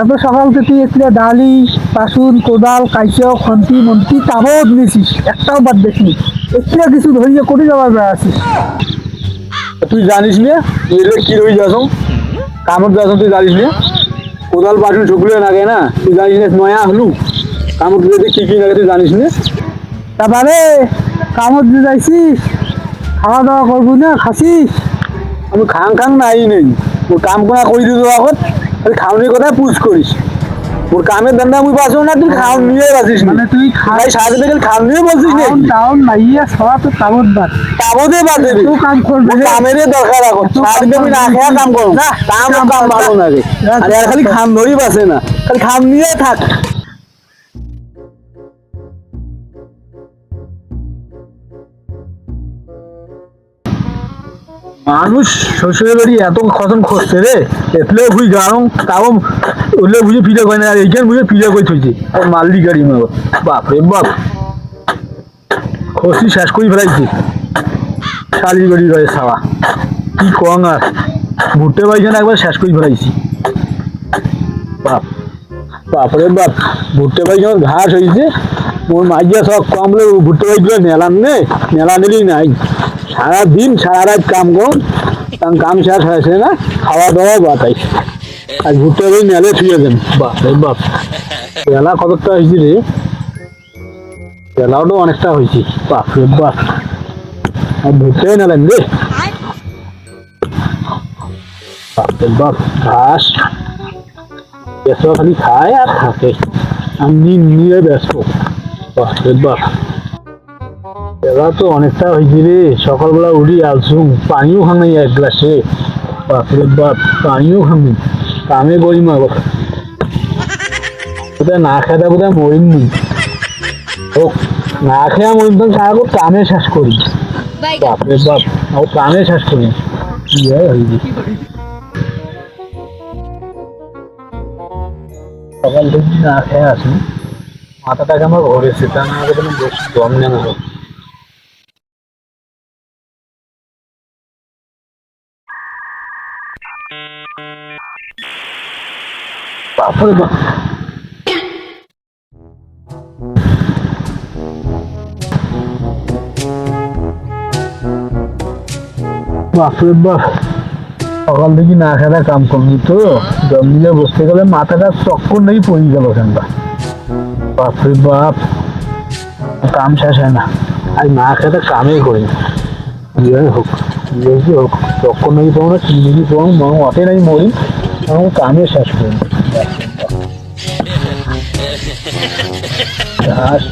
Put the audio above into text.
এত সকাল থেকে এসে ডালি পাশুন কোদাল কাইচা খন্তি মন্তি তাবৎ নিয়েছিস, একটাও বাদ দেখিনি। একটু কিছু ধরিয়ে করে যাওয়ার বেড়া আছিস। তুই জানিস না এলে কি রয়ে যাস, কামড় যাস, তুই জানিস না কোদাল পাশুন শুকলে লাগে না, তুই জানিস না নয়া হলু কামড় দিতে কি কি লাগে তুই জানিস না। তারপরে কামড় দিয়ে যাইছিস, খাওয়া দাওয়া করবো না, খাসিস? আমি খাং নাই নেই, ওর কাম করা করে দিত এখন, খালি খাওয়ানোর কথা পুষ করিস। ওর কামের ধান্দা আমি পাচ্ছ না, তুই খাওয়ান নিয়ে আসিস মানে তুই খাই সাথে থেকে খাওয়ান নিয়ে বলছিস না। টাউন মাইয়া সবা তো তাবৎ বাদ তাবতে বাদ দেবি, তুই কাম করবি কামেরই দরকার এখন, সাথে আমি না খেয়া কাম করো না, কাম ভালো লাগে। আর এর খালি খাম ধরেই বাসে না, খালি খাম নিয়ে থাক। মানুষ শ্বশুরের বাড়ি এত খতম খসছে রে, এতলে বুঝি গাড়ং তাও ওলে বুঝে পিঠা করে না, আর এইখান বুঝে পিঠা করে থইছে ওর মাল্লি গাড়ি মারো। বাপরে বাপ, খসি শেষ করে ফেলাইছে শালি বাড়ি রয়ে খাওয়া, কি কং আর ভুট্টে পাইছে না, একবার শেষ করে ফেলাইছি। বাপ বাপরে বাপ, ভুট্টে পাইছে আমার ঘাস হয়েছে, ওর মাইয়া সব কমলে ভুট্টে পাইগুলো নেলাম নে, নেলা নিলেই নাই। সারাদিন সারা রাত কাম কর, কারণ কাম শেষ হয়েছে না, খাওয়া দাওয়া বাতাই আর ঘুরতে হবে মেলে ফিরে দেন। বাপ রে বাপ, মেলা কতটা হয়েছে রে, মেলাও তো অনেকটা হয়েছে। বাপ রে বাপ, আর ঘুরতেই নেলেন রে। বাপ রে বাপ, ঘাস এসব খালি খায় আর থাকে, আমি নিয়ে ব্যস্ত। বাপ রে বাপ, এবার তো অনেকটা হয়েছে রে, সকালবেলা উঠি আসুন পানিও খান নাই এক গ্লাসে। বাপরে বাপ, পানিও খান নাই, কামে করি মা কোথায় না খেতে কোথায় মরিন নি হোক, না খেয়া মরিন তখন সারা কামে শেষ করি। বাপরে বাপ, ও কামে শেষ করি কি হয় হয়েছে। সকাল থেকে না খেয়ে আসুন, মাথাটাকে আমার ঘরেছে, তা আমাকে কোনো বেশি দম নেন হোক। বাপরে বাপ, বাপরে বাপ, সকাল থেকে না খেলা কাম করবি তো দম নিয়ে বসতে গেলে মাথাটা চক্কর নেই পড়ে গেল ওখানটা। বাপরে বাপ, কাম শেষ হয় না, আর না খেতে কামেই করি হোক ইয়ে হোক, চক্কর নেই পাবো না, চিনি পাবো মা অটে নাই মরি, আমার কামে শেষ করি। ঘাস